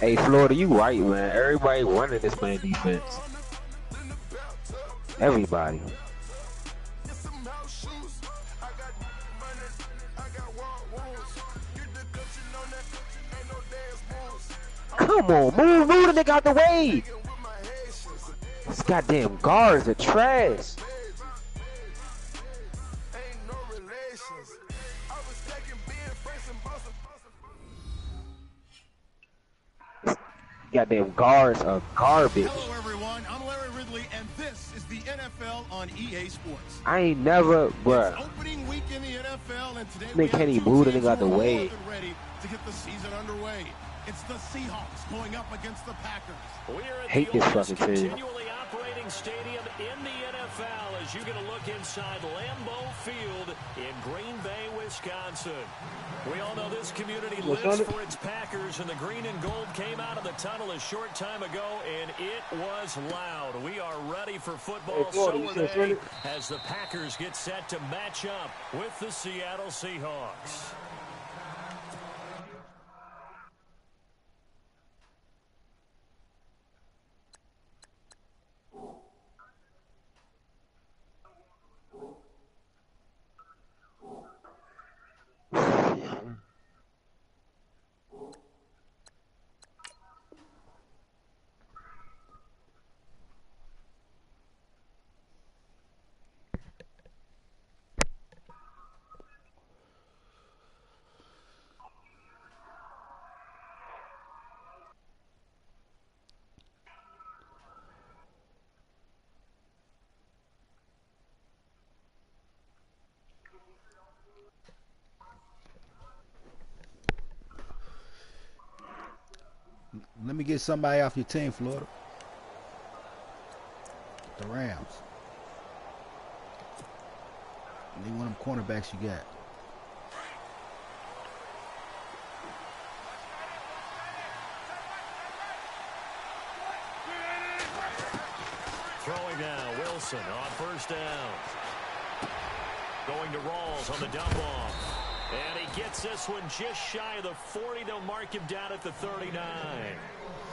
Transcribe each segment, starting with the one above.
Hey, Florida, you right, man. Everybody running this playing defense. Everybody. Come on, move the nigga out the way. These goddamn guards are trash. Goddamn guards are garbage. Hello everyone, I'm Larry Ridley, and this is the NFL on EA Sports. I ain't never, bruh. It's opening week in the NFL, and today They can't even move the nigga out the way. Ready to get the season underway. It's the Seahawks going up against the Packers. We're at Hate this fucking team. Continually operating stadium in the NFL as you get a look inside Lambeau Field in Green Bay, Wisconsin. We all know this community lives for its Packers, and the green and gold came out of the tunnel a short time ago, and it was loud. We are ready for football, so are they, as the Packers get set to match up with the Seattle Seahawks. Let me get somebody off your team, Florida. The Rams. Need one of them cornerbacks you got. Throwing now, Wilson on first down. Going to Rawls on the dump off. And he gets this one just shy of the 40. They'll mark him down at the 39.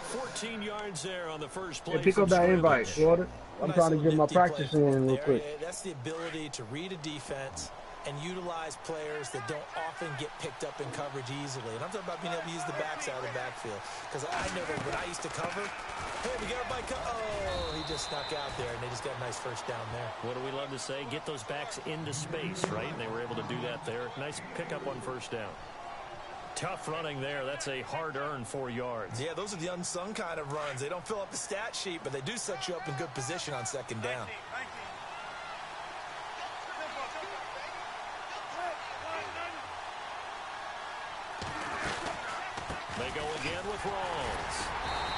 14 yards there on the first play. Hey, pick up that invite, Florida. I'm trying to get my practice in real quick. That's the ability to read a defense and utilize players that don't often get picked up in coverage easily. And I'm talking about being able to use the backs out of the backfield. Because I know that when I used to cover, hey, we got a bike. Oh, he just snuck out there, and they just got a nice first down there. What do we love to say? Get those backs into space, right? And they were able to do that there. Nice pickup on first down. Tough running there. That's a hard-earned 4 yards. Yeah, those are the unsung kind of runs. They don't fill up the stat sheet, but they do set you up in good position on second down. They go again with Rawls.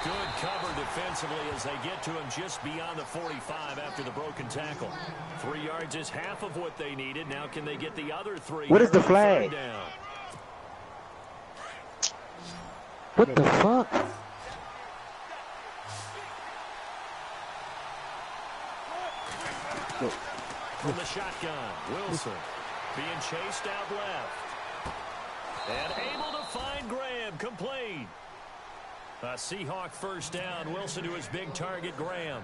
Good cover defensively as they get to him just beyond the 45 after the broken tackle. 3 yards is half of what they needed. Now can they get the other 3? What is the flag? What the fuck? From the shotgun, Wilson being chased out left. And able to find Graham, complete. A Seahawk first down. Wilson to his big target, Graham.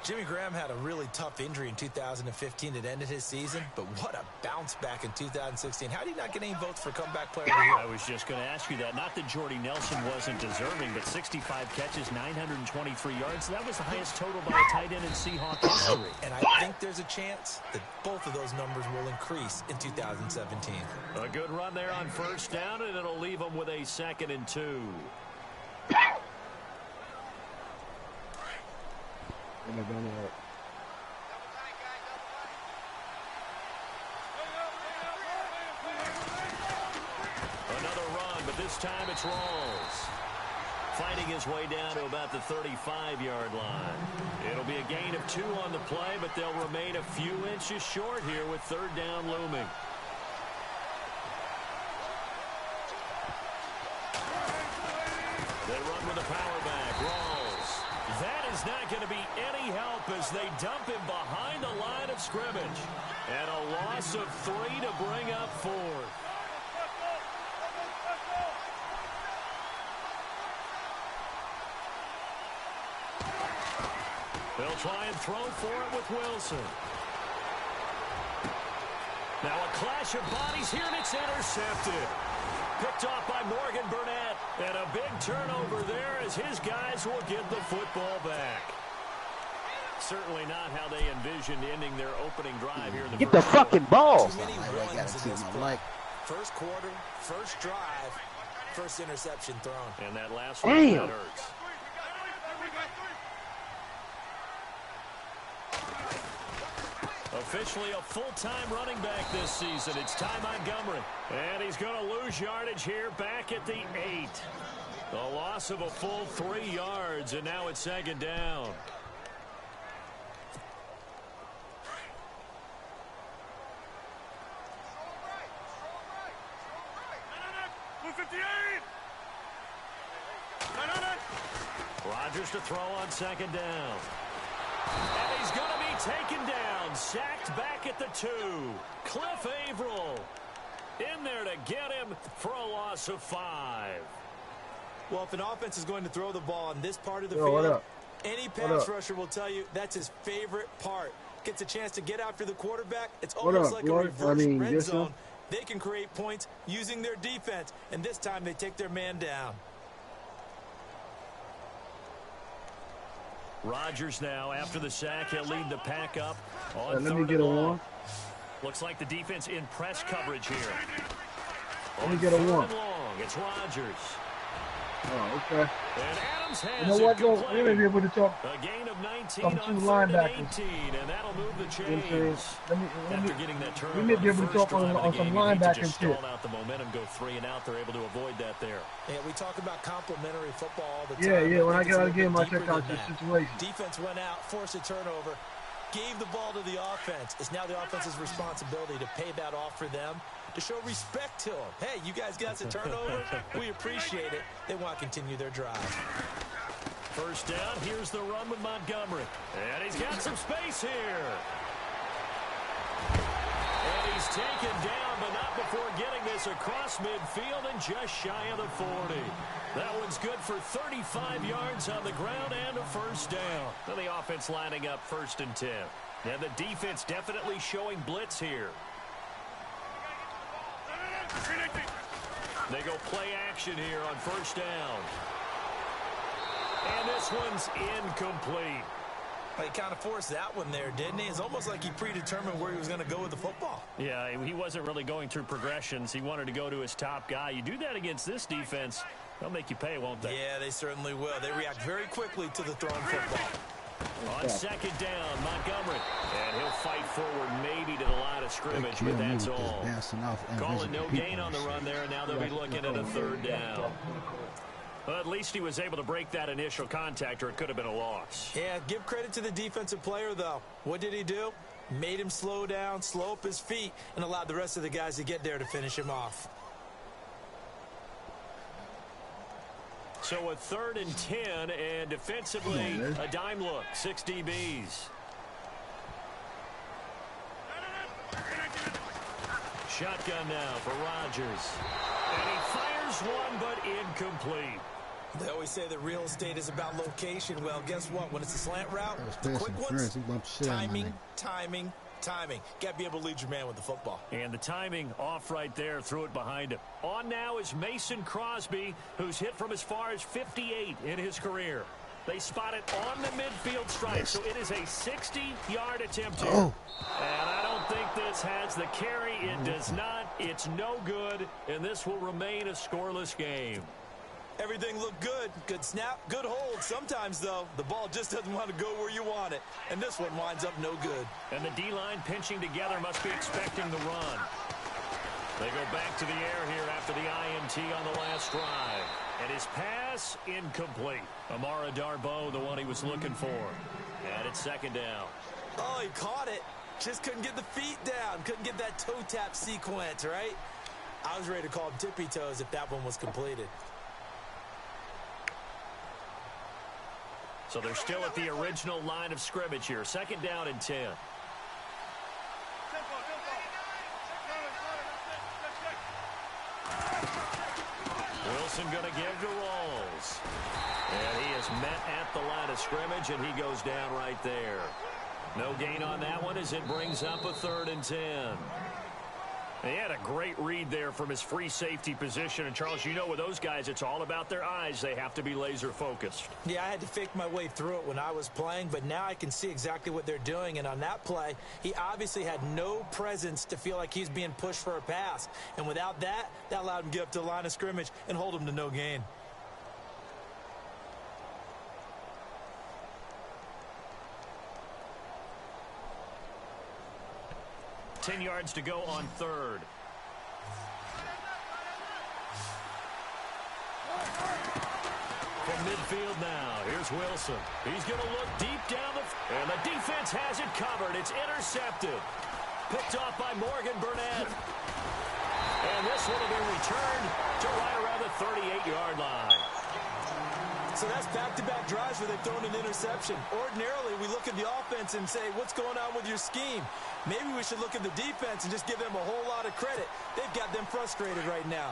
Jimmy Graham had a really tough injury in 2015 that ended his season, but what a bounce back in 2016. How did he not get any votes for comeback player of the year? I was just going to ask you that. Not that Jordy Nelson wasn't deserving, but 65 catches, 923 yards. That was the highest total by a tight end in Seahawk history. And I think there's a chance that both of those numbers will increase in 2017. A good run there on first down, and it'll leave them with a 2nd and 2. Another run, but this time it's Rawls. Fighting his way down to about the 35-yard line. It'll be a gain of 2 on the play, but they'll remain a few inches short here with third down looming. They run with a power back. Rawls. That is not going to be any help as they dump him behind the line of scrimmage. And a loss of 3 to bring up 4th. They'll try and throw for it with Wilson. Now a clash of bodies here, and it's intercepted. Picked off by Morgan Burnett. And a big turnover there as his guys will get the football back. Certainly not how they envisioned ending their opening drive here in the Get the fucking ball. Too many runs in this play. First quarter, first drive, first interception thrown. And that last one that hurts. Officially a full-time running back this season. It's Ty Montgomery. And he's going to lose yardage here back at the 8. A loss of a full 3 yards, and now it's second down. Rodgers to throw on second down. And he's going to be taken down. Sacked back at the 2. Cliff Averill in there to get him for a loss of 5. Well, if an offense is going to throw the ball on this part of the field, any pass rusher will tell you that's his favorite part. Gets a chance to get after the quarterback. It's almost like a reverse red zone. They can create points using their defense, and this time they take their man down. Rodgers now, after the sack, he'll lead the pack up on let me get a 1. Looks like the defense in press coverage here. Let me get a 1. It's Rodgers. Oh, okay. And Adams has you know what, though? We're going to be able to talk a gain of 19 on 2 linebackers. 18, and that'll move the chains. You know After getting that turnover, we may be able to talk on some linebackers, too. Stall out the momentum, go 3 and out. They're able to avoid that there. Yeah, we talk about complimentary football all the time. Yeah, when I get out of the game, I check out this situation. Defense went out, forced a turnover, gave the ball to the offense. It's now the offense's responsibility to pay that off for them, to show respect to them. Hey, you guys got the turnover. We appreciate it. They want to continue their drive. First down, here's the run with Montgomery. And he's got some space here. And he's taken down, but not before getting this across midfield and just shy of the 40. That one's good for 35 yards on the ground and a first down. Then the offense lining up 1st and 10. And the defense definitely showing blitz here. They go play action here on 1st down. And this one's incomplete. He kind of forced that one there, didn't he? It's almost like he predetermined where he was going to go with the football. Yeah, he wasn't really going through progressions. He wanted to go to his top guy. You do that against this defense, they'll make you pay, won't they? Yeah, they certainly will. They react very quickly to the thrown football. On second down, Montgomery. And he'll fight forward maybe to the line of scrimmage, but that's all. Calling no gain on the run there, and now they'll be looking at a 3rd down. Well, at least he was able to break that initial contact, or it could have been a loss. Yeah, give credit to the defensive player, though. What did he do? Made him slow down, slow up his feet, and allowed the rest of the guys to get there to finish him off. So a 3rd and 10, and defensively, a dime look, 6 DBs. Shotgun now for Rodgers. And he fires one, but incomplete. They always say that real estate is about location. Well, guess what? When it's a slant route, the quick ones, timing. Got to be able to lead your man with the football. And the timing off right there, threw it behind him. On now is Mason Crosby, who's hit from as far as 58 in his career. They spot it on the midfield stripe, so it is a 60-yard attempt here. And I don't think this has the carry. It does not. It's no good, and this will remain a scoreless game. Everything looked good. Good snap, good hold. Sometimes, though, the ball just doesn't want to go where you want it. And this one winds up no good. And the D-line pinching together must be expecting the run. They go back to the air here after the INT on the last drive. And his pass, incomplete. Amara Darboh, the one he was looking for. And it's 2nd down. Oh, he caught it. Just couldn't get the feet down. Couldn't get that toe tap sequence, right? I was ready to call him tippy toes if that one was completed. So they're still at the original line of scrimmage here. 2nd down and 10. Wilson going to give to Rawls. And he is is met at the line of scrimmage, and he goes down right there. No gain on that one as it brings up a 3rd and 10. He had a great read there from his free safety position. And, Charles, you know with those guys, it's all about their eyes. They have to be laser focused. Yeah, I had to fake my way through it when I was playing, but now I can see exactly what they're doing. And on that play, he obviously had no presence to feel like he's being pushed for a pass. And without that, that allowed him to get up to the line of scrimmage and hold him to no gain. Ten yards to go on 3rd. From midfield now, here's Wilson. He's going to look deep down and the defense has it covered. It's intercepted. Picked off by Morgan Burnett. And this one will be returned to right around the 38-yard line. So that's back-to-back drives where they've thrown an interception. Ordinarily, we look at the offense and say, what's going on with your scheme? Maybe we should look at the defense and just give them a whole lot of credit. They've got them frustrated right now.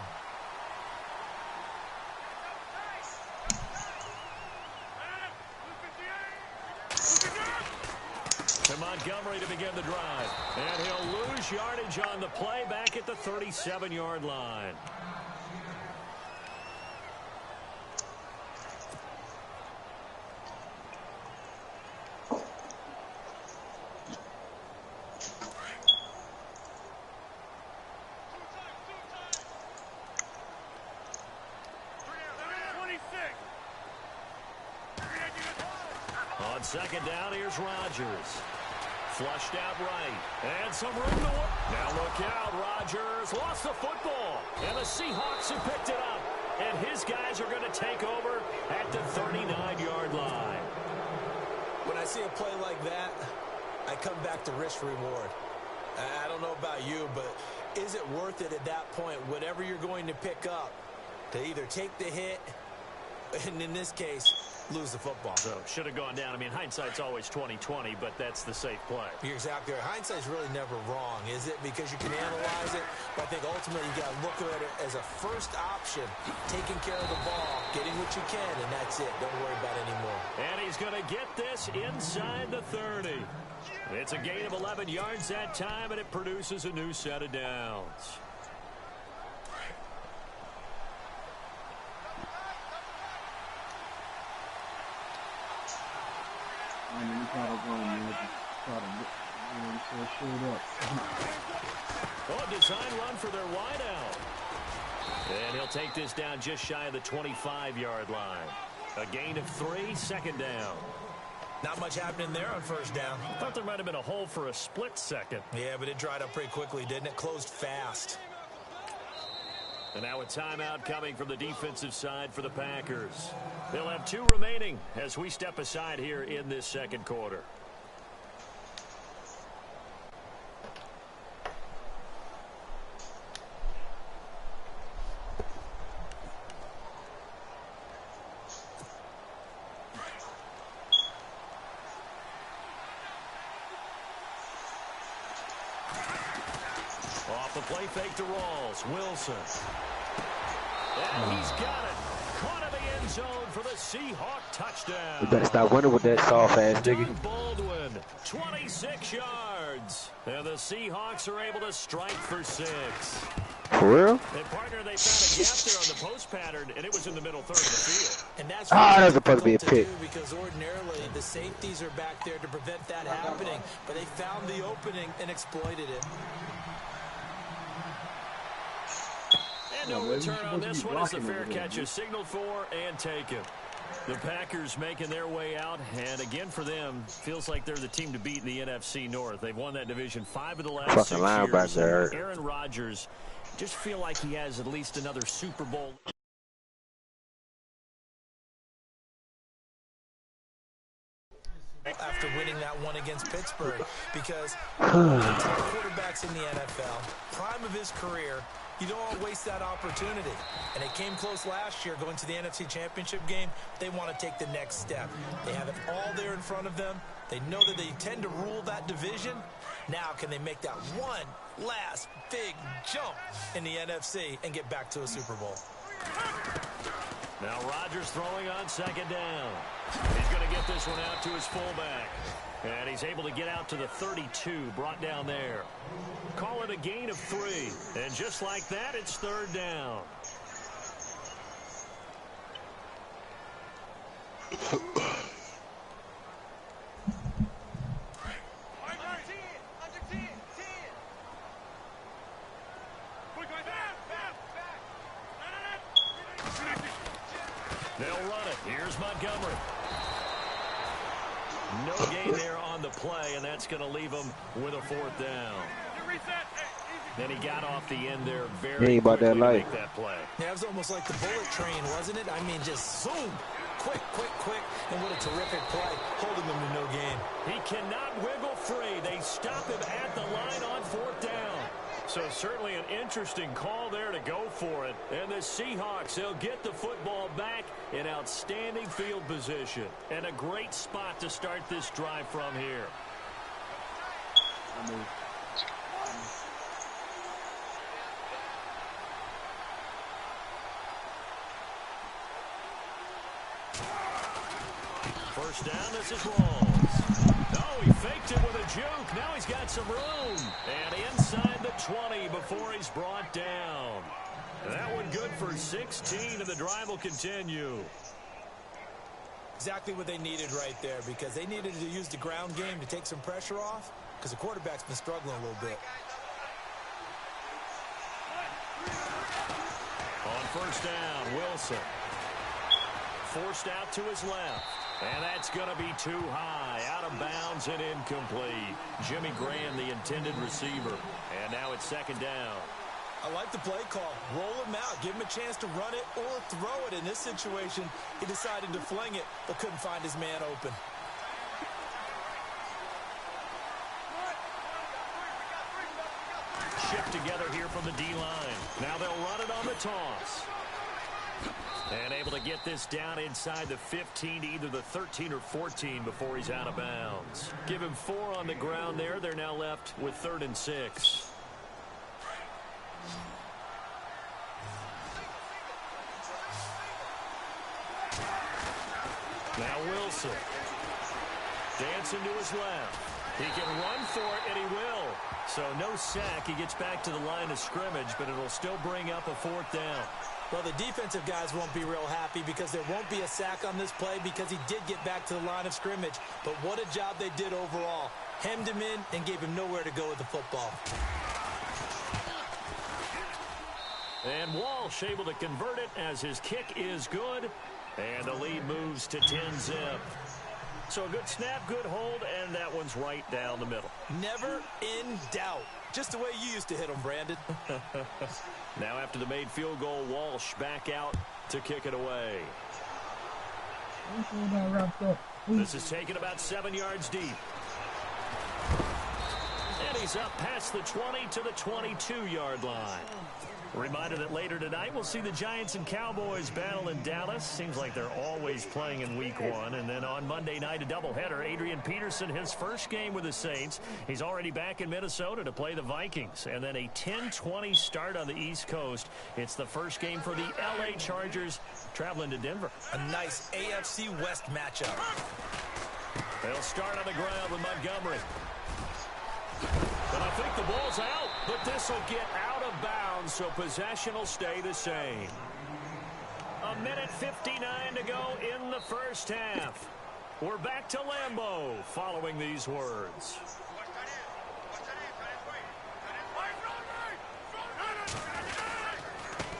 To Montgomery to begin the drive. And he'll lose yardage on the play back at the 37-yard line. On 2nd down, here's Rodgers. Flushed out right. And some room to work. Now look out, Rodgers lost the football. And the Seahawks have picked it up. And his guys are going to take over at the 39-yard line. When I see a play like that, I come back to risk-reward. I don't know about you, but is it worth it at that point, whatever you're going to pick up, to either take the hit, and in this case, lose the football? So should have gone down. I mean, hindsight's always 20/20, but that's the safe play. You're exactly right. Hindsight's really never wrong, is it? Because you can analyze it, but I think ultimately you got to look at it as a first option, taking care of the ball, getting what you can, and that's it. Don't worry about it anymore. And he's going to get this inside the 30. It's a gain of 11 yards that time, and it produces a new set of downs. Oh, design run for their wideout. And he'll take this down just shy of the 25-yard line. A gain of 3, 2nd down. Not much happening there on 1st down. I thought there might have been a hole for a split second. Yeah, but it dried up pretty quickly, didn't it? Closed fast. And now a timeout coming from the defensive side for the Packers. They'll have 2 remaining as we step aside here in this 2nd quarter. Off the play fake to Rawls. Wilson. And he's got it. Caught in the end zone for the Seahawk touchdown. You better stop running with that soft-ass nigga. Doug Baldwin, 26 yards. And the Seahawks are able to strike for 6. For real? And, partner, they found a gap there on the post pattern, and it was in the middle third of the field. And that's that was supposed to be a pick. Because ordinarily the safeties are back there to prevent that happening, but they found the opening and exploited it. And no return on this one as the fair catch is signaled for and taken. The Packers making their way out, and again for them, feels like they're the team to beat in the NFC North. They've won that division 5 of the last 6 years. Aaron Rodgers just feel like he has at least another Super Bowl. After winning that one against Pittsburgh, because one of the top quarterbacks in the NFL, prime of his career, you don't want to waste that opportunity. And it came close last year going to the NFC Championship game. They want to take the next step. They have it all there in front of them. They know that they tend to rule that division. Now can they make that one last big jump in the NFC and get back to a Super Bowl? Now Rodgers throwing on second down. He's going to get this one out to his fullback. And he's able to get out to the 32, brought down there. Call it a gain of 3. And just like that, it's third down. They'll run it. Here's Montgomery. No gain there on the play, and that's going to leave him with a fourth down. Then he got off the end there very quickly to make that play. Yeah, it was almost like the bullet train, wasn't it? I mean, just zoom. Quick, quick, quick. And what a terrific play, holding him to no gain. He cannot wiggle free. They stop him at the line on fourth down. So certainly an interesting call there to go for it. And the Seahawks, they'll get the football back in outstanding field position. And a great spot to start this drive from here. First down, this is Rawls. Oh, he faked it with a juke. Now he's got some room. And inside the 20 before he's brought down. That one good for 16, and the drive will continue. Exactly what they needed right there, because they needed to use the ground game to take some pressure off, because the quarterback's been struggling a little bit. On first down, Wilson. Forced out to his left. And that's going to be too high. Out of bounds and incomplete. Jimmy Graham, the intended receiver. And now it's second down. I like the play call. Roll him out. Give him a chance to run it or throw it. In this situation, he decided to fling it, but couldn't find his man open. Shift together here from the D-line. Now they'll run it on the toss. And able to get this down inside the 15, either the 13 or 14 before he's out of bounds. Give him 4 on the ground there. They're now left with 3rd and 6. Now Wilson. Dancing to his left. He can run for it, and he will. So no sack. He gets back to the line of scrimmage, but it'll still bring up a 4th down. Well, the defensive guys won't be real happy because there won't be a sack on this play because he did get back to the line of scrimmage. But what a job they did overall. Hemmed him in and gave him nowhere to go with the football. And Walsh able to convert it as his kick is good. And the lead moves to 10-zip. So a good snap, good hold, and that one's right down the middle. Never in doubt. Just the way you used to hit them, Brandon. Now after the made field goal, Walsh back out to kick it away. This is taken about 7 yards deep. And he's up past the 20 to the 22-yard line. Reminder that later tonight we'll see the Giants and Cowboys battle in Dallas. Seems like they're always playing in week 1. And then on Monday night, a doubleheader. Adrian Peterson, his first game with the Saints. He's already back in Minnesota to play the Vikings. And then a 10-20 start on the East Coast. It's the first game for the LA Chargers traveling to Denver. A nice AFC West matchup. They'll start on the ground with Montgomery. But I think the ball's out, but this will get out of bounds, so possession will stay the same. 1:59 to go in the first half. We're back to Lambeau following these words.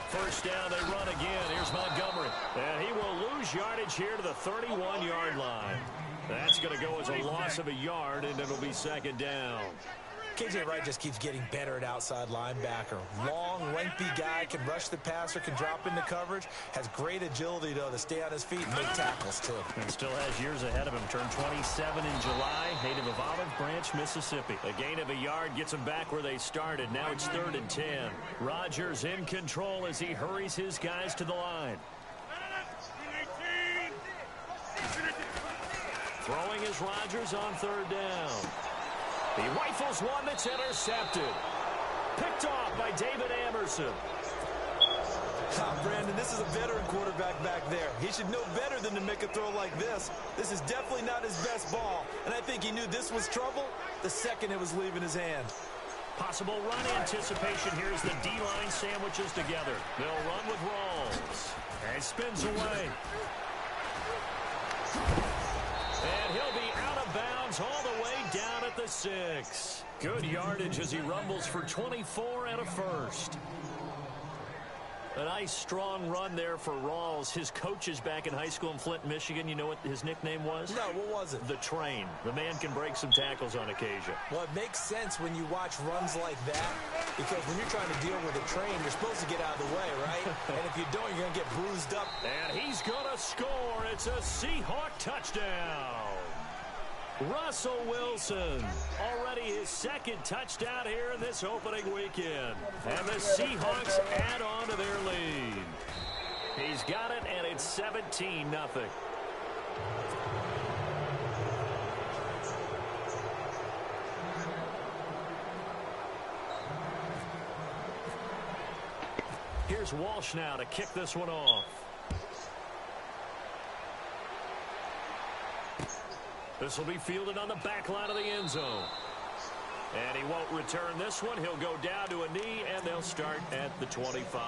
First down, they run again. Here's Montgomery. And he will lose yardage here to the 31-yard line. That's going to go as a loss of a yard, and it'll be second down. KJ Wright just keeps getting better at outside linebacker. Long, lengthy guy, can rush the passer, can drop into coverage. Has great agility, though, to stay on his feet and make tackles, too. And still has years ahead of him. Turned 27 in July. Native of Olive Branch, Mississippi. A gain of a yard gets him back where they started. Now it's 3rd and 10. Rodgers in control as he hurries his guys to the line. Throwing is Rodgers on 3rd down. He rifles one that's intercepted. Picked off by David Amerson. Brandon, this is a veteran quarterback back there. He should know better than to make a throw like this. This is definitely not his best ball, and I think he knew this was trouble the second it was leaving his hand. Possible run anticipation. Here's the D-line sandwiches together. They'll run with Rawls. And spins away. And he'll be out of bounds all the way down at the 6. Good yardage as he rumbles for 24 and a first. A nice, strong run there for Rawls. His coach is back in high school in Flint, Michigan. You know what his nickname was? No, what was it? The Train. The man can break some tackles on occasion. Well, it makes sense when you watch runs like that, because when you're trying to deal with a train, you're supposed to get out of the way, right? And if you don't, you're going to get bruised up. And he's going to score. It's a Seahawk touchdown. Russell Wilson, already his second touchdown here in this opening weekend. And the Seahawks add on to their lead. He's got it, and it's 17-0. Here's Walsh now to kick this one off. This will be fielded on the back line of the end zone. And he won't return this one. He'll go down to a knee, and they'll start at the 25.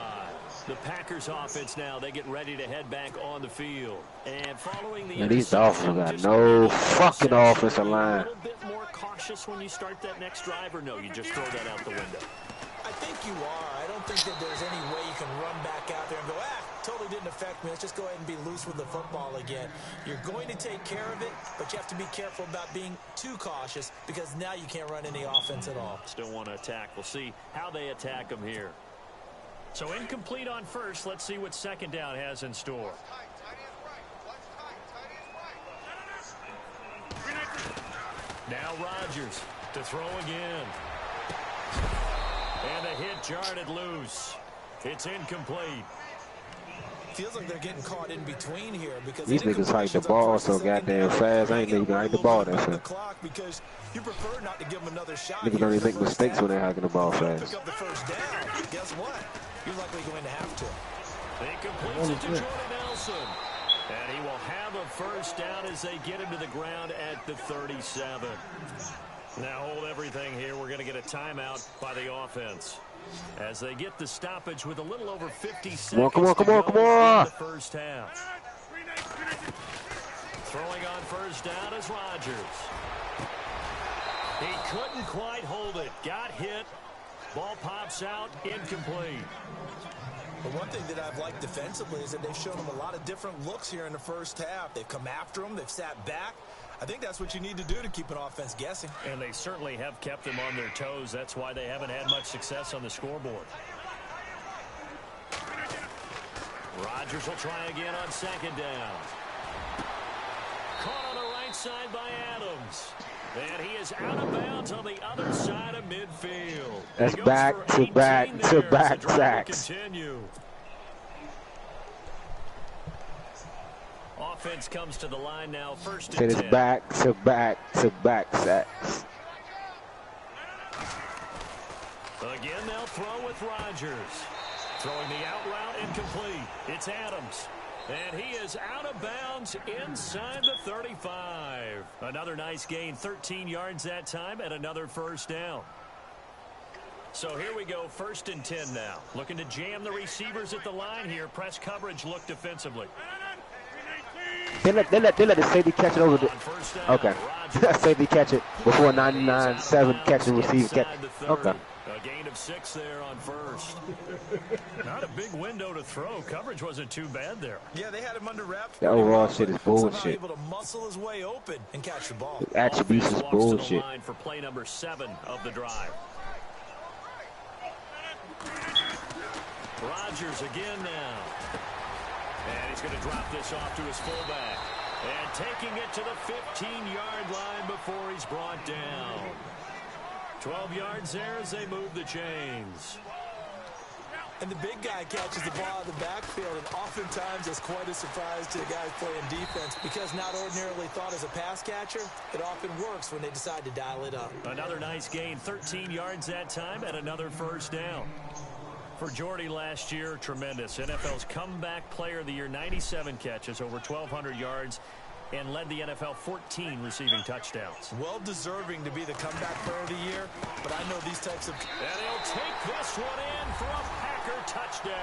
The Packers offense now, they get ready to head back on the field. And following the these Dolphins got no fucking offensive line. A little bit more cautious when you start that next drive, or no, you just throw that out the window? I think you are. I don't think that there's any way you can run back out there and go, totally didn't affect me. Let's just go ahead and be loose with the football again. You're going to take care of it, but you have to be careful about being too cautious, because now you can't run any offense at all. Still want to attack. We'll see how they attack them here. So incomplete on first. Let's see what second down has in store. Now Rodgers to throw again. And a hit jarred it loose. It's incomplete. Feels like they're getting caught in between here, because these niggas hike the ball so goddamn fast. I ain't even hike the ball that fast. Because you prefer not to give them another shot. Niggas don't even make mistakes when they're hiking the ball fast. Pick up the first down. Guess what? You're likely going to have to. He completes it to Jordan Nelson. And he will have a first down as they get him to the ground at the 37. Now hold everything here. We're going to get a timeout by the offense as they get the stoppage with a little over 50 seconds. Come on. In the first half. Throwing on first down is Rodgers. He couldn't quite hold it. Got hit. Ball pops out. Incomplete. But one thing that I've liked defensively is that they've shown them a lot of different looks here in the first half. They've come after them. They've sat back. I think that's what you need to do to keep an offense guessing. And they certainly have kept them on their toes. That's why they haven't had much success on the scoreboard. Rodgers will try again on second down. Caught on the right side by Adams. And he is out of bounds on the other side of midfield. That's back to back sacks. Offense comes to the line now, first and 10. It is back to back sacks. Again, they'll throw with Rodgers. Throwing the out route incomplete. It's Adams. And he is out of bounds inside the 35. Another nice gain, 13 yards that time, and another first down. So here we go, first and 10 now. Looking to jam the receivers at the line here. Press coverage look defensively. They let the safety catch it over the... Okay. Safety catch it before 99-7 catch and receive catch. Okay. A gain of 6 there on first. Not a big window to throw. Coverage wasn't too bad there. Yeah, they had him under wraps. The overall shit is bullshit. Able to muscle his way open and catch the ball. The attributes is bullshit. For play number 7 of the drive. Rodgers again now. And he's going to drop this off to his fullback. And taking it to the 15-yard line before he's brought down. 12 yards there as they move the chains. And the big guy catches the ball out of the backfield, and oftentimes it's quite a surprise to the guys playing defense, because not ordinarily thought as a pass catcher, it often works when they decide to dial it up. Another nice gain, 13 yards that time, and another first down. For Jordy last year, tremendous. NFL's comeback player of the year, 97 catches, over 1,200 yards, and led the NFL 14 receiving touchdowns. Well deserving to be the comeback player of the year, but I know these types of... And he'll take this one in for a Packer touchdown.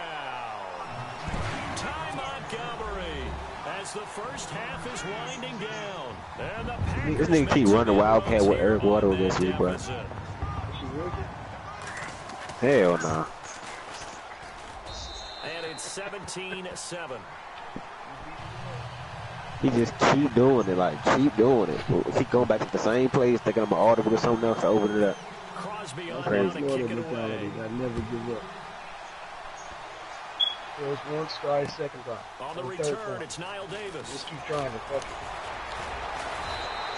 Ty Montgomery, as the first half is winding down. And the Packers, this nigga keep running Wildcat with Eric Waddle this week, bro. Hell nah. And it's 17-7. He just keep doing it, like keep doing it. Keep going back to the same place, thinking I'm audible or something else to open it up. Crosby on Crazy. to kick it away. I never give up. First one, stride, second drop. On the return, it's Niall Davis. Just keep trying to fuck it.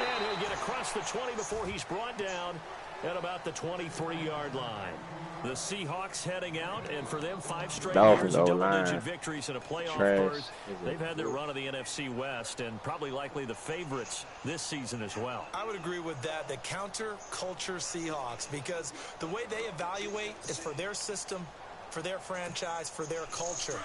And he'll get across the 20 before he's brought down at about the 23-yard line. The Seahawks heading out, and for them, 5 straight years of double-digit victories in a playoff berth. They've had their run of the NFC West, and probably likely the favorites this season as well. I would agree with that. The counter-culture Seahawks, because the way they evaluate is for their system, for their franchise, for their culture.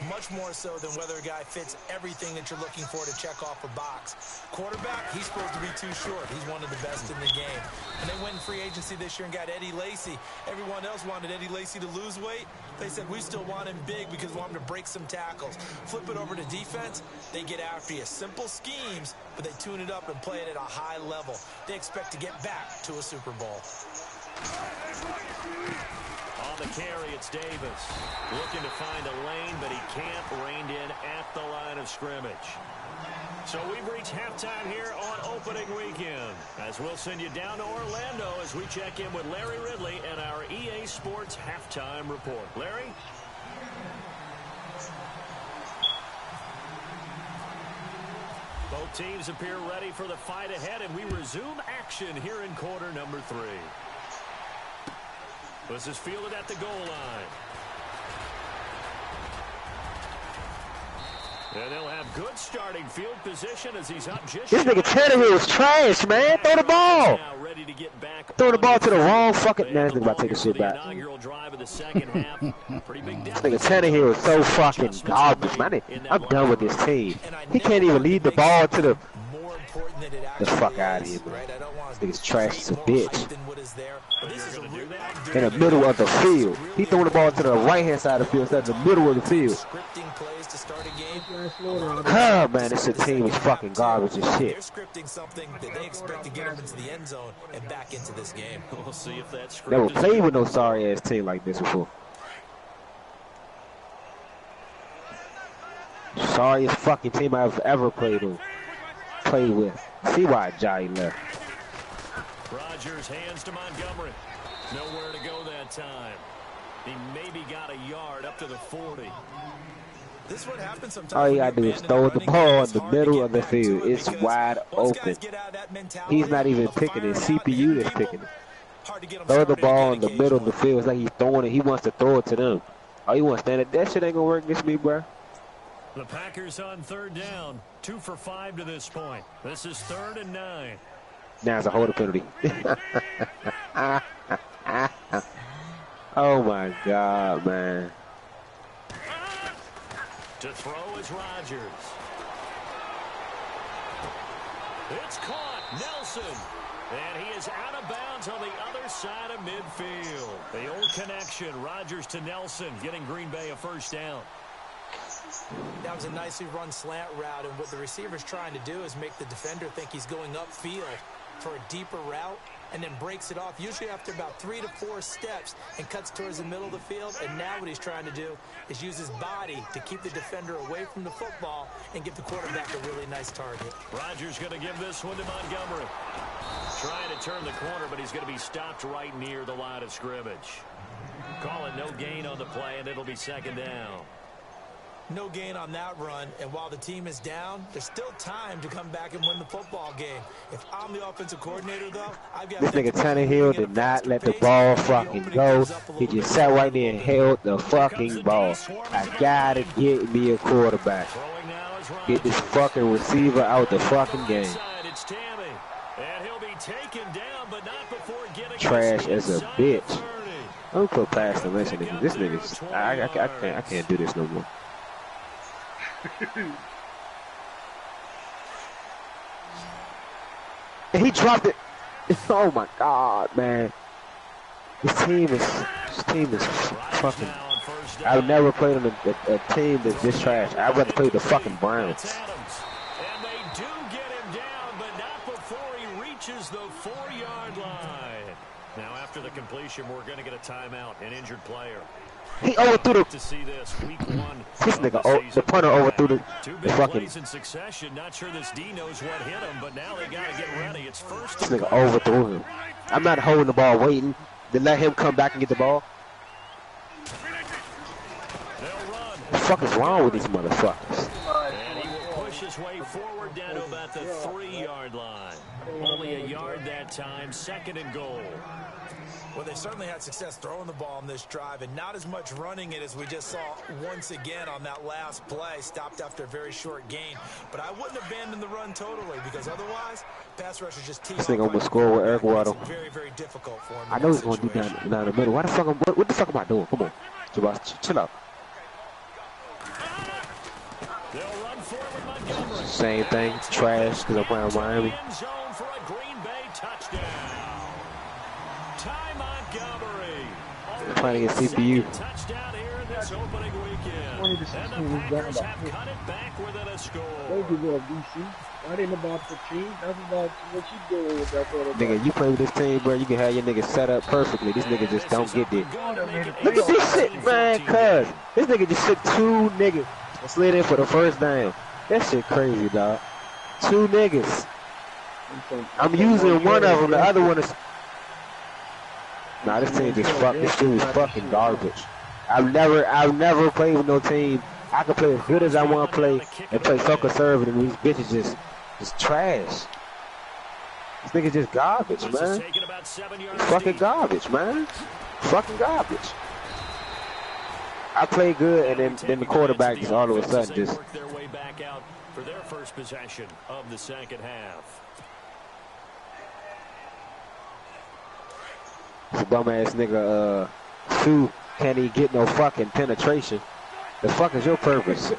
Much more so than whether a guy fits everything that you're looking for to check off a box. Quarterback, he's supposed to be too short. He's one of the best in the game. And they went in free agency this year and got Eddie Lacy. Everyone else wanted Eddie Lacy to lose weight. They said, we still want him big because we want him to break some tackles. Flip it over to defense, they get after you. Simple schemes, but they tune it up and play it at a high level. They expect to get back to a Super Bowl. On the carry, it's Davis. Looking to find a lane, but he can't. Reined in at the line of scrimmage. So we've reached halftime here on opening weekend, as we'll send you down to Orlando as we check in with Larry Ridley and our EA Sports halftime report. Larry? Both teams appear ready for the fight ahead, and we resume action here in quarter number 3. This is fielded at the goal line. And they'll have good starting field position as he's up just. This nigga Tannehill was trash, man. Throw the ball. Ready to get back. Throw the ball to the wrong fucking man. About to take a shit back. This nigga Tannehill is so fucking garbage, man. I'm done with this team. He can't even lead the ball to the. The fuck out of here, man. This nigga's trash as a bitch. In the middle of the field. He throwing the ball to the right-hand side of the field instead of the middle of the field. Oh, man, this team is fucking garbage as shit. They're scripting something that they expect to get them into the end zone and back into this game. We'll see if that script Never played with no sorry-ass team like this before. Sorriest fucking team I've ever played with. See why Jai left. Rodgers hands to Montgomery. Nowhere to go that time. He maybe got a yard up to the 40. This would happen sometimes. All you gotta do is throw the ball in the middle of the field. It's wide open. He's not even picking it. CPU is picking it. Throw the ball in the middle of the field. It's like he's throwing it. He wants to throw it to them. Oh, you want to stand it? That shit ain't gonna work against me, bro. The Packers on third down. 2 for 5 to this point. This is 3rd and 9. Now it's a holding penalty. Oh my God, man. To throw is Rodgers. It's caught. Nelson. And he is out of bounds on the other side of midfield. The old connection. Rodgers to Nelson, getting Green Bay a first down. That was a nicely run slant route, and what the receiver's trying to do is make the defender think he's going upfield for a deeper route, and then breaks it off, usually after about 3 to 4 steps, and cuts towards the middle of the field. And now what he's trying to do is use his body to keep the defender away from the football and give the quarterback a really nice target. Rodgers going to give this one to Montgomery. Trying to turn the corner, but he's going to be stopped right near the line of scrimmage. Call it no gain on the play, and it'll be 2nd down. No gain on that run, and while the team is down, there's still time to come back and win the football game. If I'm the offensive coordinator, though, I've got... This nigga Tannehill did not let the ball fucking go. He just sat right there and held the fucking ball. I gotta get me a quarterback. Get this fucking receiver out the fucking game. And he'll be taken down, but not before getting trash as a bitch. I'm gonna put past him. Listen, this nigga's. I can't do this no more. And he dropped it. Oh my God, man. This team is fucking. I've never played on a team that's this trash. I'd rather play the fucking Browns. And they do get him down, but not before he reaches the 4-yard line. Now, after the completion, we're going to get a timeout, an injured player. He overthrew to see this week 1. This nigga, the punter overthrew the fucking. In succession. Not sure this D knows what hit him, but now they got to get ready. It's first. This nigga overthrew him. I'm not holding the ball, waiting to let him come back and get the ball. What the fuck is wrong with these motherfuckers? And he will push his way forward down to about the 3-yard line. Only a yard that time, 2nd and goal. Well, they certainly had success throwing the ball on this drive and not as much running it as we just saw once again on that last play. Stopped after a very short gain. But I wouldn't abandon the run totally because otherwise, pass rushers just team. This nigga almost scored with Eric Waddle. Very, very difficult for him. I know he's going to be down the middle. What the fuck am I doing? Come on. Chill out. Same thing. Trash because I'm playing Miami. Playing against CPU. Touchdown here in this opening weekend. And the Packers have cut it back within a score. Thank you, Lord DC. That ain't about the team. That's about what you doing with that sort of nigga, you play with this team, bro. You can have your niggas set up perfectly. These niggas just don't get there. Look at this shit, man, cuz. This nigga just took 2 niggas and slid in for the first down. That shit crazy, dog. 2 niggas. I'm using one of them. The other one is. Nah, this team just fuck. This team is fucking garbage. I've never played with no team. I can play as good as I want to play and play so conservative. And these bitches just trash. This nigga just garbage, man. It's fucking garbage, man. Fucking garbage. I play good, and then the quarterback just all of a sudden just. Work their way back out for their first possession of the 2nd half. This bum ass nigga, Sue can't even get no fucking penetration. The fuck is your purpose?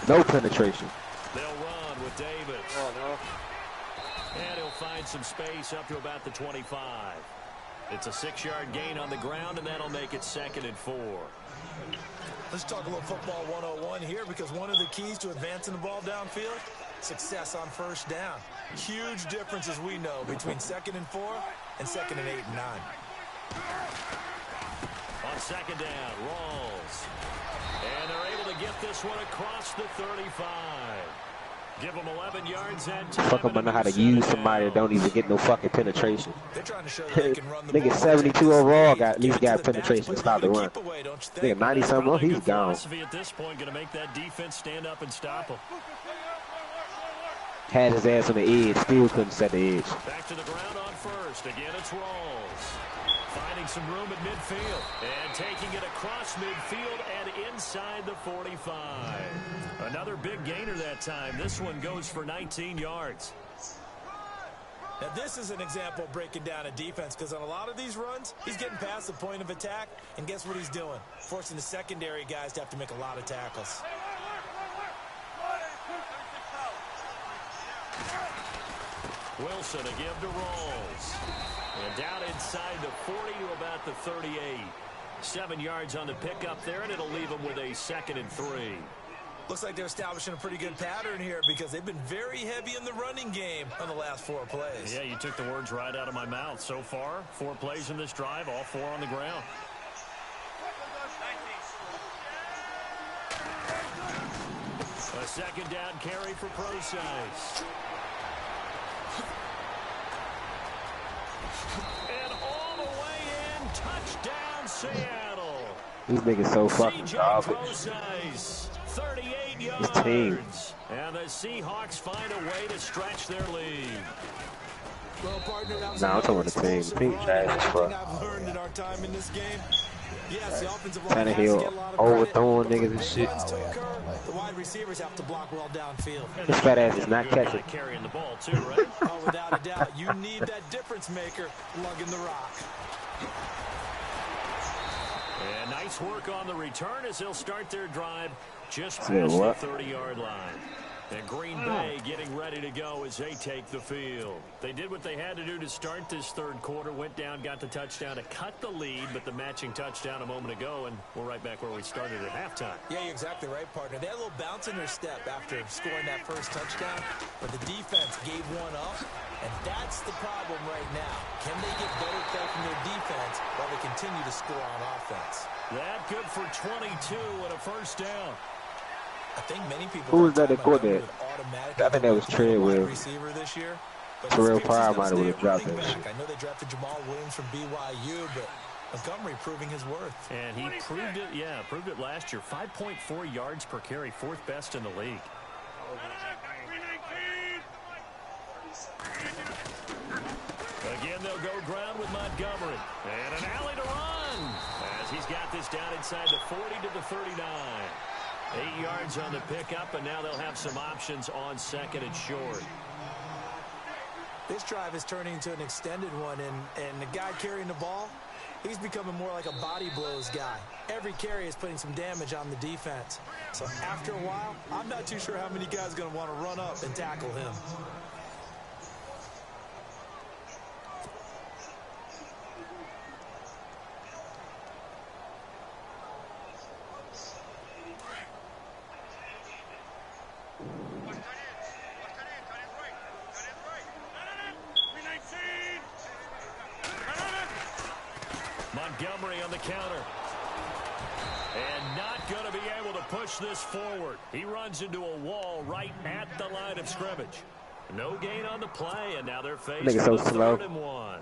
No penetration. They'll run with Davis. And he'll find some space up to about the 25. It's a 6-yard gain on the ground, and that'll make it 2nd and 4. Let's talk a little football 101 here, because one of the keys to advancing the ball downfield, success on first down. Huge difference, as we know, between 2nd and 4 and 2nd and 8 and 9. On 2nd down, Rawls. And they're able to get this one across the 35. Give them 11 yards that time. Fuck, I know how to use somebody that don't even get no fucking penetration. They're trying to show they can run the nigga 72 overall at least got penetration to stop the run. Nigga 90 something, oh, he's gone. At this point, going to make that defense stand up and stop him. Had his ass on the edge, still couldn't set the edge. Back to the ground on first. Again, it's Rawls. Finding some room at midfield. And taking it across midfield and inside the 45. Another big gainer that time. This one goes for 19 yards. Now, this is an example of breaking down a defense, because on a lot of these runs, he's getting past the point of attack, and guess what he's doing? Forcing the secondary guys to have to make a lot of tackles. Wilson to give to Rawls. And down inside the 40 to about the 38. 7 yards on the pickup there, and it'll leave them with a 2nd and 3. Looks like they're establishing a pretty good pattern here, because they've been very heavy in the running game on the last 4 plays. Yeah, you took the words right out of my mouth. So far, 4 plays in this drive, all 4 on the ground. A 2nd down carry for Procise. And all the way in, touchdown Seattle. These niggas so fucking garbage. 38 yards. This team. And the Seahawks find a way to stretch their lead. Well, partner, that was I'm talking about the team. The team trash as fuck. I've learned in our time in this game. Yes, the offensive line has to get a lot of overthrowing niggas and shit. The wide receivers have to block well downfield. This fat ass is not catching. Carrying the ball too, right? Oh, without a doubt. You need that difference maker lugging the rock. And nice work on the return as they'll start their drive just past the 30-yard line. And Green Bay getting ready to go as they take the field. They did what they had to do to start this third quarter. Went down, got the touchdown to cut the lead, but the matching touchdown a moment ago, and we're right back where we started at halftime. Yeah, you're exactly right, partner. They had a little bounce in their step after scoring that first touchdown, but the defense gave one up, and that's the problem right now. Can they get better play from their defense while they continue to score on offense? That good for 22 and a first down. I think many people. Who was that that caught that? I think that was Treadwell. Receiver this year. Terrell Pryor might have dropped that shit. I know they drafted Jamal Williams from BYU, but Montgomery proving his worth. And he proved it, proved it last year. 5.4 yards per carry, fourth best in the league. Again, they'll go ground with Montgomery. And an alley to run as he's got this down inside the 40 to the 39. 8 yards on the pickup, and now they'll have some options on second and short. This drive is turning into an extended one, and the guy carrying the ball, he's becoming more like a body blows guy. Every carry is putting some damage on the defense. So after a while, I'm not too sure how many guys are going to want to run up and tackle him. Montgomery on the counter. And not going to be able to push this forward. He runs into a wall right at the line of scrimmage. No gain on the play, and now they're faced with a 3rd and 1.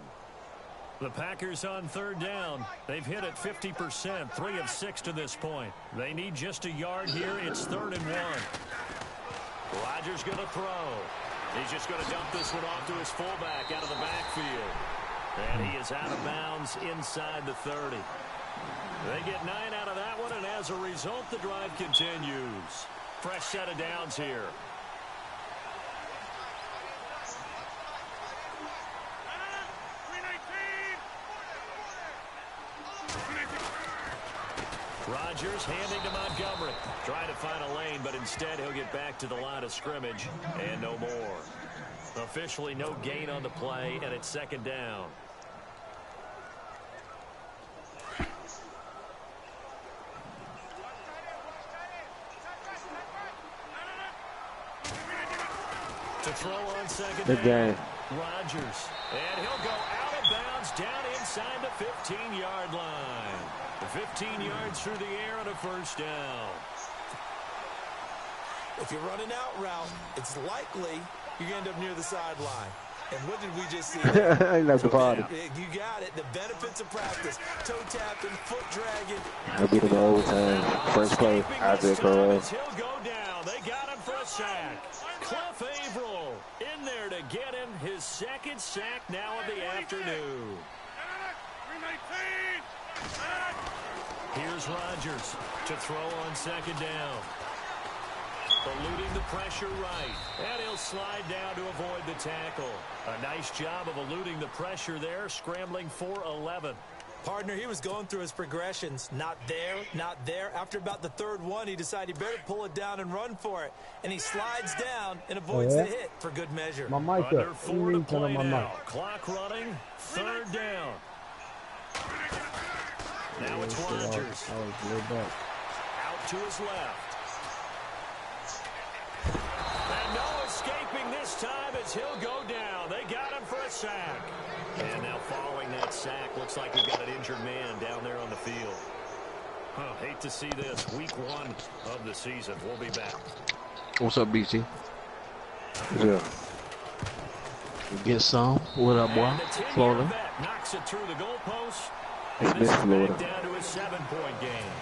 The Packers on 3rd down. They've hit it 50%, 3 of 6 to this point. They need just a yard here. It's 3rd and 1. Rodgers going to throw. He's just going to dump this one off to his fullback out of the backfield. And he is out of bounds inside the 30. They get 9 out of that one, and as a result, the drive continues. Fresh set of downs here. Rodgers handing to Montgomery. Trying to find a lane, but instead he'll get back to the line of scrimmage and no more. Officially no gain on the play, and it's 2nd down. To throw on 2nd down. Rodgers. And he'll go out of bounds down inside the 15-yard line. 15 yards through the air and a 1st down. If you're running out route, it's likely you're going to end up near the sideline. And what did we just see? That's the party. You got it. The benefits of practice. Toe tapping, foot dragging. I'll beat him in overtime. First play, Isaiah Crowell. He'll go down. They got him for a sack. Cliff Averill in there to get him his 2nd sack now of the afternoon. Here's Rodgers to throw on 2nd down. Eluding the pressure right. And he'll slide down to avoid the tackle. A nice job of eluding the pressure there, scrambling for 11. Partner, he was going through his progressions. Not there, not there. After about the 3rd one, he decided he better pull it down and run for it. And he slides down and avoids the hit for good measure. My mic Under up. 4 to play now. Clock running. 3rd down. Now it's Rodgers. Out to his left. And no escaping this time as he'll go down. They got him for a sack. And now following that sack, looks like we've got an injured man down there on the field. Hate to see this. Week 1 of the season. We'll be back. What's up, BT? Yeah. Get some. What up, boy? Florida. Knocks it through the goalpost. It's Miss Florida. Down to a 7-point game.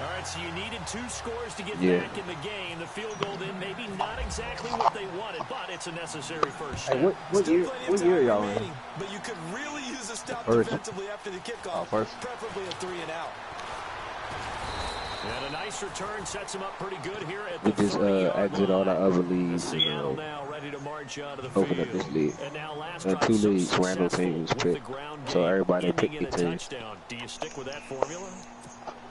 All right, so you needed 2 scores to get back in the game. The field goal then maybe not exactly what they wanted, but it's a necessary first step. Hey, what year y'all in? But you could really use a stop First. defensively after the kickoff, preferably a 3 and out. And a nice return sets him up pretty good here at the We just exit all the other leagues. Seattle now ready to march out of the Open field. up this league. And now last And drive 2 so leagues, random successful teams with pick. the ground So game, everybody ending pick in your a team. touchdown. Do you stick with that formula?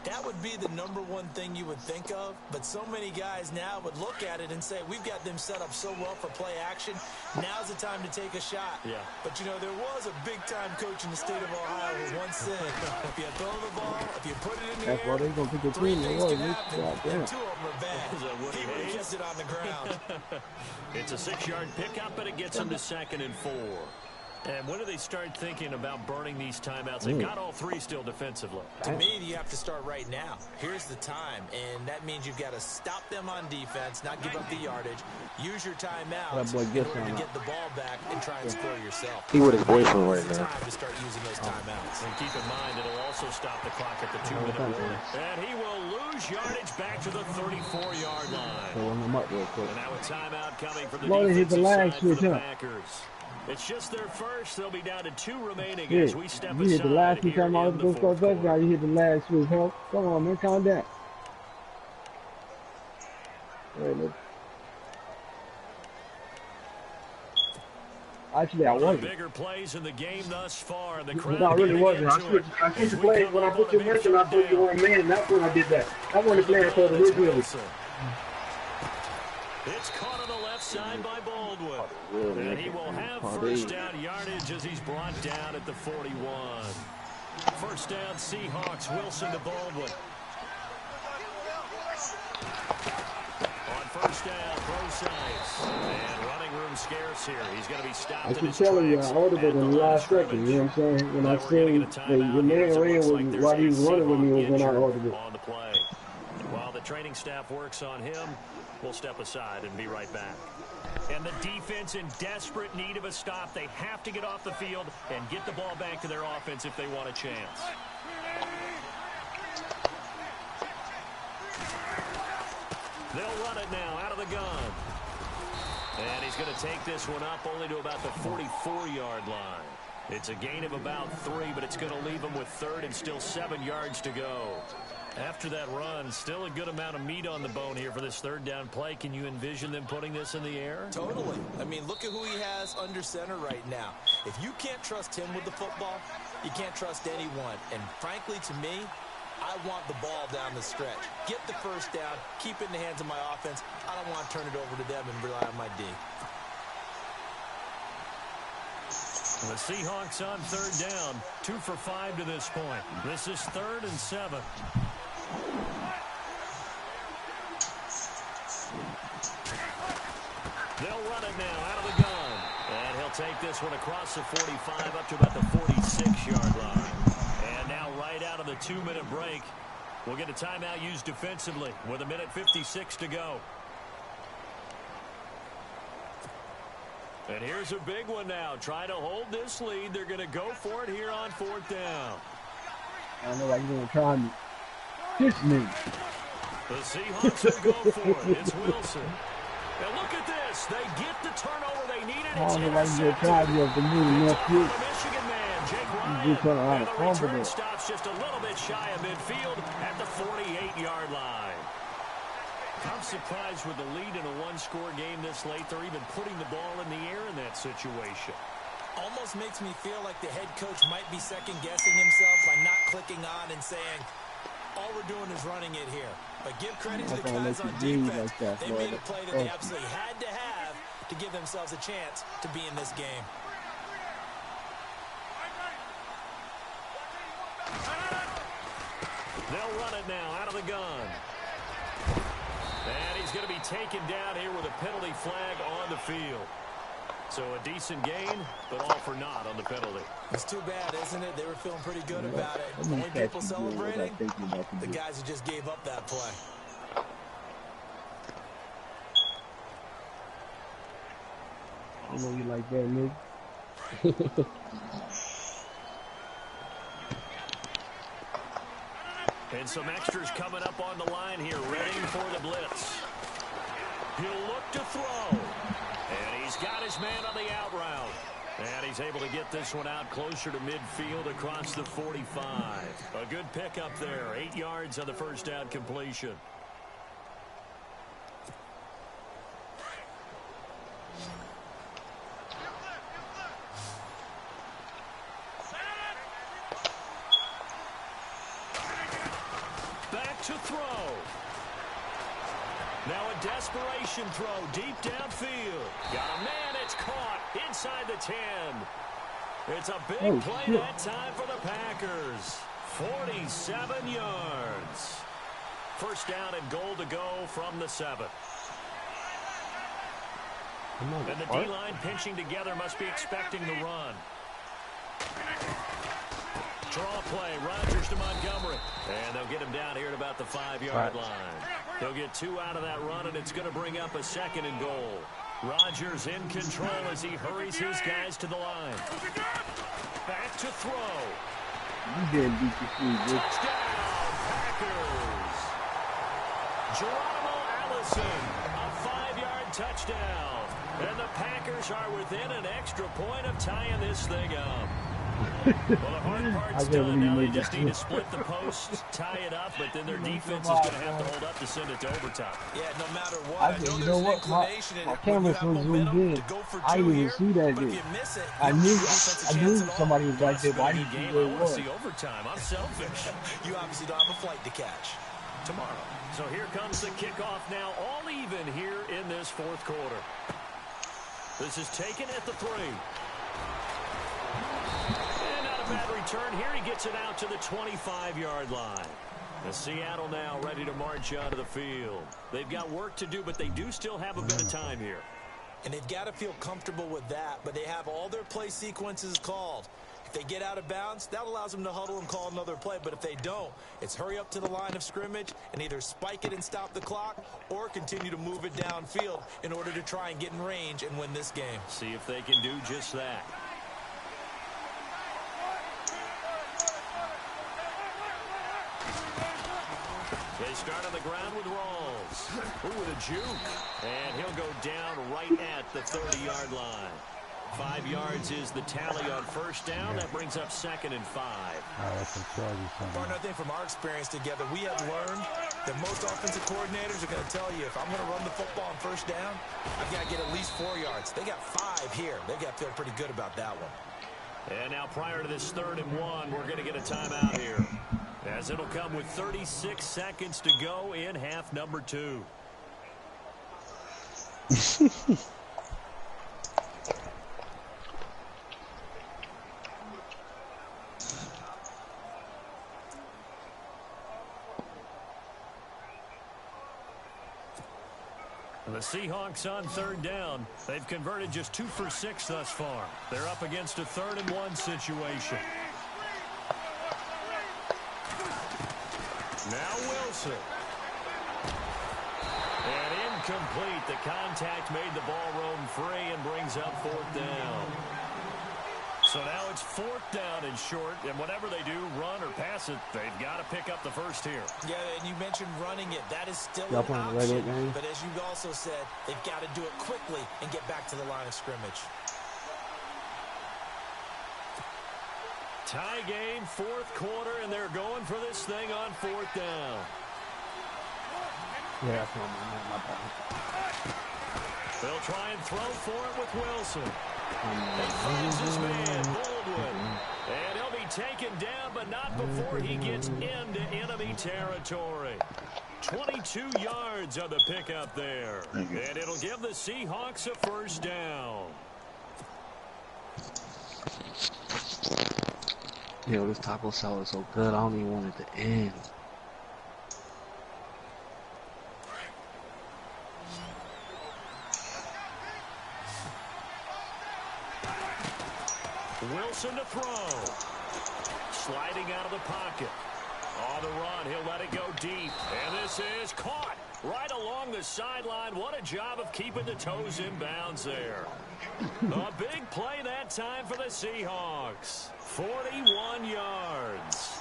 That would be the #1 thing you would think of, but so many guys now would look at it and say, we've got them set up so well for play action, now's the time to take a shot. Yeah. But, you know, there was a big-time coach in the state of Ohio who once said, if you throw the ball, if you put it in the That's why air, they gonna pick the 3 team. things They can was. happen, Goddamn. and 2 of them are bad. Is that what He he would have hates? kept it on the ground. It's a 6-yard pickup, and it gets them to 2nd and 4. And when do they start thinking about burning these timeouts? They've got all 3 still defensively. To me, you have to start right now. Here's the time, and that means you've got to stop them on defense, not give up the yardage. Use your timeouts That boy in gets order to timeout. get the ball back and try and score yourself. He with his boyfriend right It's now. time to start using those timeouts. And keep in mind, it'll also stop the clock at the 2-minute warning. And he will lose yardage back to the 34-yard line. So run them up real quick. And now a timeout coming from the Lord, hit the defensive lag side for switch, the huh? Packers. It's just their first. They'll be down to 2 remaining Yeah, as we step you hit the last aside two here time I was in the supposed to go 4th quarter. touchdown. You hit the last switch, huh? Come on, man, calm down. Hey, look. Actually, I One of the wasn't. bigger plays in the game thus far. The No, crowd I really getting wasn't. I into switched it. the As we plays come when I up put on the a big mention. I put you down. on man. That's when I did that. I wanted to play it for the It's Ridge. Wilson. It's caught on the left side by Baldwin. And he will have first down yardage as he's brought down at the 41. First down, Seahawks. Wilson to Baldwin. On first down, throw size. And running room scarce here. He's going to be stopped I in keep his telling you, I tracks ordered it at the in the line of last second. You know what I'm saying? When I seen the man ran with while he was running with me was when I ordered it. On the play. While the training staff works on him, we'll step aside and be right back. And the defense in desperate need of a stop. They have to get off the field and get the ball back to their offense if they want a chance. They'll run it now out of the gun. And he's going to take this one up only to about the 44-yard line. It's a gain of about 3, but it's going to leave him with 3rd and still 7 yards to go. After that run, still a good amount of meat on the bone here for this 3rd down play. Can you envision them putting this in the air? Totally. I mean, look at who he has under center right now. If you can't trust him with the football, you can't trust anyone. And frankly, to me, I want the ball down the stretch. Get the first down, keep it in the hands of my offense. I don't want to turn it over to them and rely on my D. The Seahawks on 3rd down, 2 for 5 to this point. This is 3rd and 7. They'll run it now out of the gun. And he'll take this one across the 45 up to about the 46-yard line. And now right out of the 2-minute break, we'll get a timeout used defensively with 1:56 to go. And here's a big one now. Trying to hold this lead. They're going to go for it here on 4th down. I know like you're going to try me. Kiss me. The Seahawks will go for it. It's Wilson. And look at this. They get the turnover they needed. I It's don't know why you're going to intercepted. try me if the movie It's next off week. the Michigan man, Jake You Ryan. just trying to And the return confident. stops just a little bit shy of midfield at the 48-yard line. I'm surprised with the lead in a one-score game this late. They're even putting the ball in the air in that situation. Almost makes me feel like the head coach might be second-guessing himself by not clicking on and saying, all we're doing is running it here. But give credit to the guys on defense. They made a play that they absolutely had to have to give themselves a chance to be in this game. They'll run it now out of the gun. And he's going to be taken down here with a penalty flag on the field. So a decent gain, but all for naught on the penalty. It's too bad, isn't it? They were feeling pretty good about it. Only people celebrating, the guys who just gave up that play. I know you like that, nigga. And some extras coming up on the line here, ready for the blitz. He'll look to throw. And he's got his man on the out route. And he's able to get this one out closer to midfield across the 45. A good pickup there. 8 yards on the first down completion. Now a desperation throw deep downfield. Got a man, it's caught inside the 10. It's a big play that time for the Packers. 47 yards. First down and goal to go from the 7. And the D-line pinching together must be expecting the run. Draw play, Rodgers to Montgomery. And they'll get him down here at about the 5-yard line. They'll get 2 out of that run, and it's going to bring up a 2nd and goal. Rodgers in control as he hurries his guys to the line. Back to throw. Touchdown, Packers. Geronimo Allison, a 5-yard touchdown. And the Packers are within an extra point of tying this thing up. Well, the hard part's done. Now they just need to split the posts, tie it up, but then their defense is going to have to hold up to send it to overtime. Yeah, no matter what. You know what? My camera so zoomed in. I didn't even see that dude. I knew somebody was right there, but I didn't see where it was. See overtime. I'm selfish. You obviously don't have a flight to catch tomorrow. So here comes the kickoff now, all even here in this 4th quarter. This is taken at the 3. And not a bad return here. He gets it out to the 25-yard line. The Seattle now ready to march onto the field. They've got work to do, but they do still have a bit of time here. And they've got to feel comfortable with that, but they have all their play sequences called. If they get out of bounds, that allows them to huddle and call another play. But if they don't, it's hurry up to the line of scrimmage and either spike it and stop the clock or continue to move it downfield in order to try and get in range and win this game. See if they can do just that. They start on the ground with Rawls. Ooh, with a juke. And he'll go down right at the 30-yard line. 5 yards is the tally on first down. That brings up 2nd and 5. Far nothing from our experience together. We have learned that most offensive coordinators are going to tell you, if I'm going to run the football on first down, I've got to get at least 4 yards. They got 5 here. They've got to feel pretty good about that one. And now prior to this 3rd and 1, we're going to get a timeout here, as it'll come with 36 seconds to go in half number 2. The Seahawks on 3rd down. They've converted just 2 for 6 thus far. They're up against a 3rd and 1 situation. Now Wilson. And incomplete. The contact made the ball roam free and brings up 4th down. So now it's 4th down and short, and whatever they do, run or pass it, they've got to pick up the first here. Yeah, and you mentioned running it. That is still an option, but as you also said, they've got to do it quickly and get back to the line of scrimmage. Tie game, 4th quarter, and they're going for this thing on 4th down. Yeah, that's my bad. They'll try and throw for it with Wilson. He finds his man, Baldwin. And he'll be taken down, but not before he gets into enemy territory. 22 yards on the pickup there. And it'll give the Seahawks a first down. Yo, this taco salad is so good, I don't even want it to end. Wilson to throw. Sliding out of the pocket. On the run, he'll let it go deep. And this is caught right along the sideline. What a job of keeping the toes in bounds there. A big play that time for the Seahawks. 41 yards.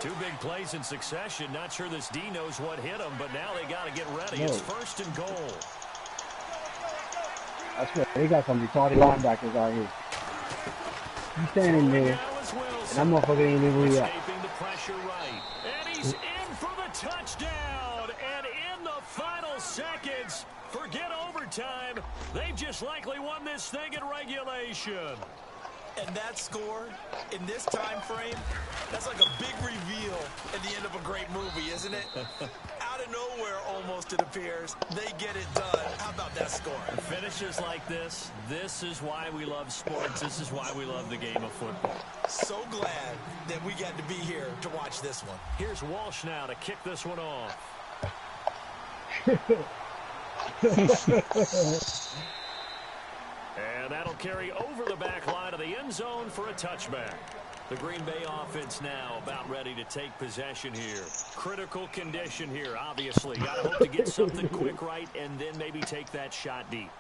Two big plays in succession. Not sure this D knows what hit him, but now they got to get ready. It's 1st and goal. That's good. They got some retarded linebackers out here. He's standing there, and that motherfucker ain't even really up. Escaping the pressure right. And he's in for the touchdown. And in the final seconds, forget overtime. They've just likely won this thing in regulation. And that score in this time frame, that's like a big reveal at the end of a great movie, isn't it? Out of nowhere, almost, it appears, they get it done. How about that score? Finishes like this is why we love sports. This is why we love the game of football. So glad that we got to be here to watch this one. Here's Walsh now to kick this one off. And that'll carry over the back line of the end zone for a touchback. The Green Bay offense now about ready to take possession here. Critical condition here, obviously. Got to hope to get something quick right and then maybe take that shot deep.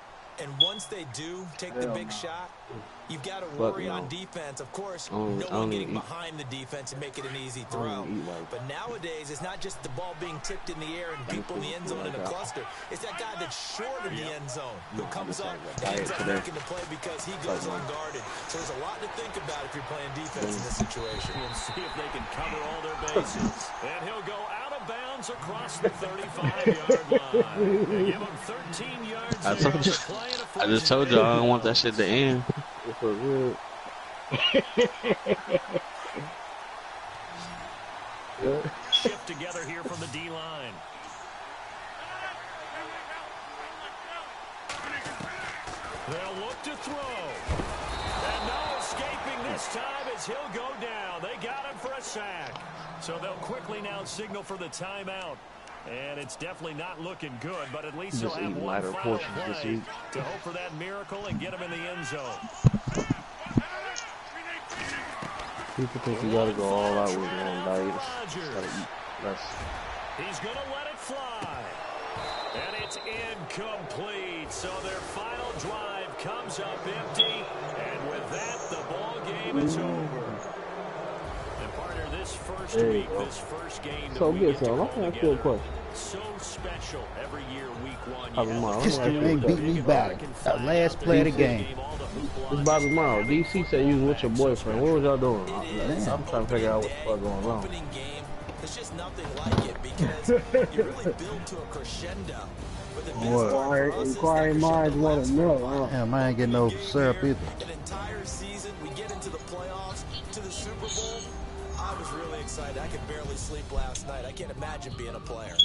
And once they do take the big shot, you've got to worry on defense. Of course, no one getting behind the defense and make it an easy throw. But nowadays, it's not just the ball being tipped in the air and people in the end zone in a cluster. It's that guy that's short of the end zone who comes up and ends up making the play because he goes unguarded. So there's a lot to think about if you're playing defense in this situation. We'll see if they can cover all their bases. And he'll go out of bounds across the 35-yard line. They give him 13 yards. I just told y'all I don't want that shit to end. Shift together here from the D-line. They'll look to throw. And no escaping this time as he'll go down. They got him for a sack. So they'll quickly now signal for the timeout. And it's definitely not looking good, but at least they'll have one final play to hope for that miracle and get him in the end zone. People think you gotta go all out with one night. He's gonna let it fly. And it's incomplete. So their final drive comes up empty. And with that, the ball game is over. This first week, this first game that we get to call together, so special every year, week one. History ain't beat me back. That last play of the game. It's Bobby Morrow. DC said you was with your boyfriend. What was y'all doing? I'm trying to figure out what the fuck going on. There's just nothing like it because you really build to a crescendo. Inquiring minds want to know. Damn, I ain't getting no syrup either. An entire season, we get into the playoffs, to the Super Bowl. I was really excited. I could barely sleep last night. I can't imagine being a player.